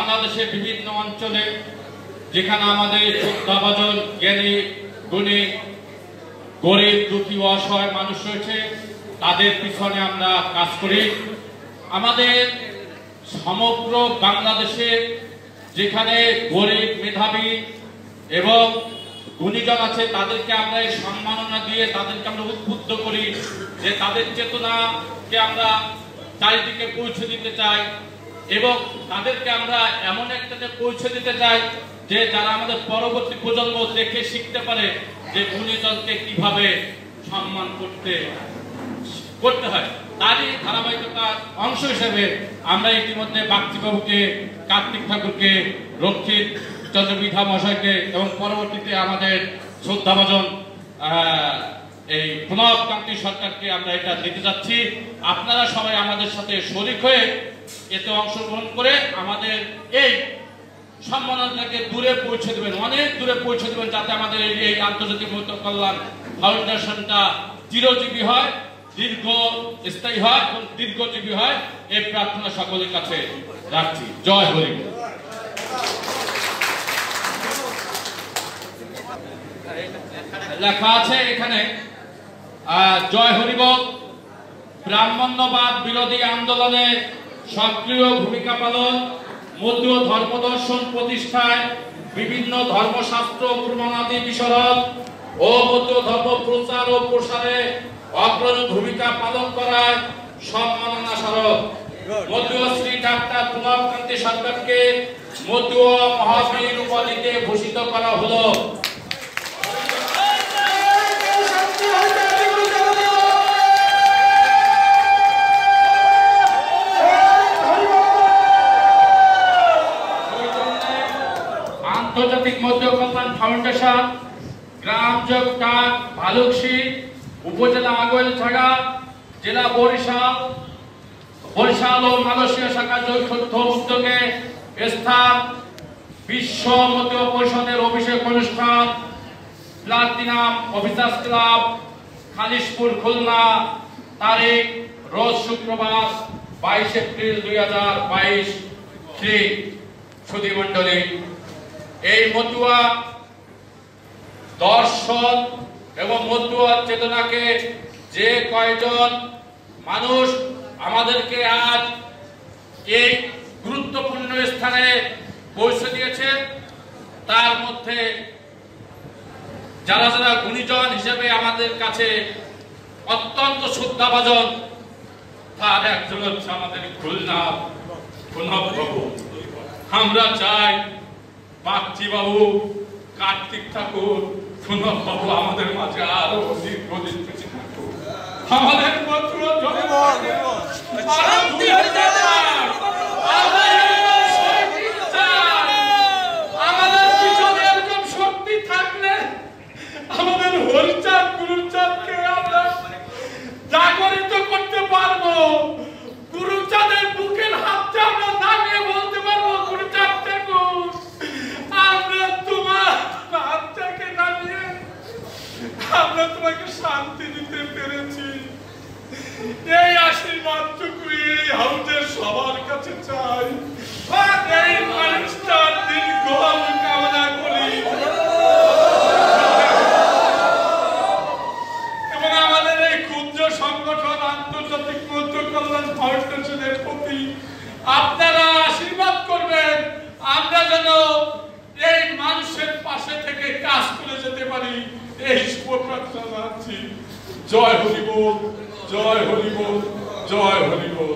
বাংলাদেশের বিভিন্ন অঞ্চলে যেখানে আমাদের শ্রদ্ধাভাজন জ্ঞানী গুণী গরিব দুঃখী অসহায় মানুষ রয়েছে, তাদের পিছনে আমরা কাজ করি। আমাদের সমগ্র বাংলাদেশে যেখানে গরিব মেধাবী এবং গুণীজন আছে, তাদেরকে আমরা এই সম্মাননা দিয়ে তাদেরকে আমরা উদ্বুদ্ধ করি যে তাদের চেতনাকে আমরা চারিদিকে পৌঁছে দিতে চাই এবং তাদেরকে আমরা এমন একটা পৌঁছে দিতে চাই যে যারা আমাদের পরবর্তী প্রজন্ম দেখে শিখতে পারে যে গুণীজনকে কিভাবে সম্মান করতে হয়। তারই ধারাবাহিকতার অংশ হিসেবে আমরা ইতিমধ্যে বাগচিবাবুকে, কার্তিক ঠাকুরকে, রক্ষিত চন্দ্র বিধা মহাশয়কে এবং পরবর্তীতে আমাদের শ্রদ্ধাভাজন এই প্রণবকান্তি সরকারকে আমরা এটা দিতে যাচ্ছি। আপনারা সবাই আমাদের সাথে শরীক হয়ে এতে অংশগ্রহণ করে আমাদের এই সম্মাননাটাকে দূরে পৌঁছে দেবেন, অনেক দূরে পৌঁছে দেবেন, যাতে আমাদের এই আন্তর্জাতিক মৈত্র কল্যাণ ফাউন্ডেশনটা চিরজীবী হয়, দীর্ঘস্থায়ী হয় এবং দীর্ঘজীবী হয়। এই প্রার্থনা সকলের কাছে রাখছি। জয় হরি। লেখা আছে এখানে, জয় হরিবল। ব্রাহ্মণ্যবাদ বিরোধী আন্দোলনে সক্রিয় ভূমিকা পালন, মধ্য ধর্মদর্শন প্রতিষ্ঠায় বিভিন্ন ধর্মশাস্ত্র প্রমাণাদি বিশরণ ও মধ্য ধর্ম প্রচার ও প্রসারে অগ্রণী ভূমিকা পালন করায় সম্মাননা স্মারক মধ্য শ্রী ডাক্তার প্রণবকান্তি সরকারকে মধ্য মহাবীর উপাধিতে ভূষিত করা হলো। আন্তর্জাতিক মৈত্র কল্যাণ ফাউন্ডেশন, গ্রাম যোগটাক, ভালুকশি, উপজেলা আগৈলঝাড়া, জেলা বরিশাল ও মালয়েশিয়া শাখা যৌথ উদ্যোগে স্থান বিশ্ব মৈত্র পরিষদের অভিষেক অনুষ্ঠান platinum officers club, Khalishpur, Khulna. তারিখ রোজ শুক্রবার 22 এপ্রিল 2022। শ্রী সুধীমণ্ডলী, এই মতুয়া দর্শন এবং মতুয়া চেতনাকে যে কয়জন মানুষ আমাদেরকে আজ এই গুরুত্বপূর্ণ স্থানে পৌঁছে দিয়েছে, তার মধ্যে যারা যারা গুণীজন হিসেবে আমাদের কাছে অত্যন্ত শ্রদ্ধাভাজন, তার একজন হচ্ছে আমাদের খুলনা প্রণববাবু। আমরা চাই বাগচিবাবু, কার্তিক ঠাকুর, প্রণববাবু আমাদের মাঝে আরো দীর্ঘদিন বেঁচে থাকুক। আমাদের আমাদের পিছনে এরকম শক্তি থাকলে আমাদের হরিচাঁদ গুরুচাঁদকে আমরা জাগরিত করতে পারবো। গুরুচাঁদের বুকের হাতটা আমরা দাঁড়িয়ে বলতে পারবো, গুরুচাঁদ ঠাকুর আমরা তোমার হাতটাকে দাঁড়িয়ে আমরা তোমাকে শান্তি দিতে পেরেছি। এই আশীর্বাদটুকু এই হাউজের সবার কাছে চাই। এই মানুষটার দীর্ঘায়ু কামনা করি এবং আমাদের এই ক্ষুদ্র সংগঠন আন্তর্জাতিক মৈত্র কল্যাণ ফাউন্ডেশনের প্রতি আপনারা আশীর্বাদ করবেন, আমরা যেন এই মানুষের পাশে থেকে কাজ করে যেতে পারি, এই শুভ প্রার্থনা জানাচ্ছি। জয় হরি বল, জয় হরি বল, জয় হরি বল।